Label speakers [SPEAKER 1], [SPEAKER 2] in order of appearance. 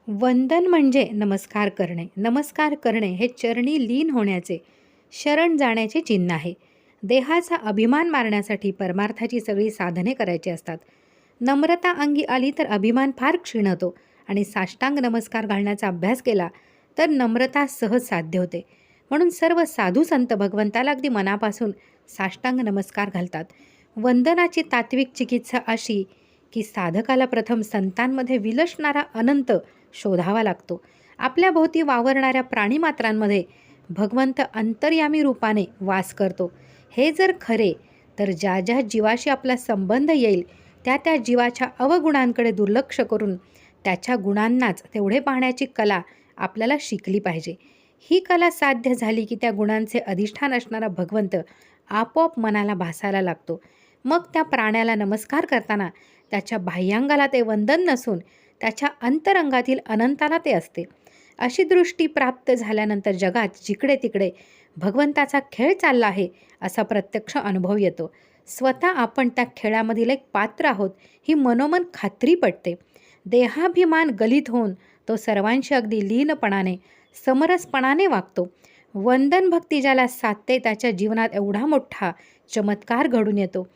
[SPEAKER 1] वंदन म्हणजे नमस्कार करणे. नमस्कार करणे हे चरणी लीन होण्याचे, शरण जाण्याचे चिन्ह आहे. देहाचा अभिमान मारण्यासाठी परमार्थाची सगळी साधने करायची असतात. नम्रता अंगी आली तर अभिमान फार क्षीण होतो आणि साष्टांग नमस्कार घालण्याचा अभ्यास केला तर नम्रता सहज साध्य होते. म्हणून सर्व साधू संत भगवंताला अगदी मनापासून साष्टांग नमस्कार घालतात. वंदनाची तात्विक चिकित्सा अशी की साधकाला प्रथम संतांमध्ये विलसणारा अनंत शोधावा लागतो. आपल्या भोवती वावरणाऱ्या प्राणीमात्रांमध्ये भगवंत अंतर्यामी रूपाने वास करतो. हे जर खरे तर ज्या ज्या जीवाशी आपला संबंध येईल त्या त्या जीवाच्या अवगुणांकडे दुर्लक्ष करून त्याच्या गुणांनाच तेवढे पाहण्याची कला आपल्याला शिकली पाहिजे. ही कला साध्य झाली की त्या गुणांचे अधिष्ठान असणारा भगवंत आपोआप मनाला भासायला लागतो. मग त्या प्राण्याला नमस्कार करताना त्याच्या बाह्यांगाला ते वंदन नसून त्याच्या अंतरंगातील अनंताला ते असते. अशी दृष्टी प्राप्त झाल्यानंतर जगात जिकडे तिकडे भगवंताचा खेळ चालला आहे असा प्रत्यक्ष अनुभव येतो. स्वतः आपण त्या खेळामधील एक पात्र आहोत ही मनोमन खात्री पटते. देहाभिमान गलित होऊन तो सर्वांशी अगदी लीनपणाने समरसपणाने वागतो. वंदन भक्ती ज्याला साधते त्याच्या जीवनात एवढा मोठा चमत्कार घडून येतो.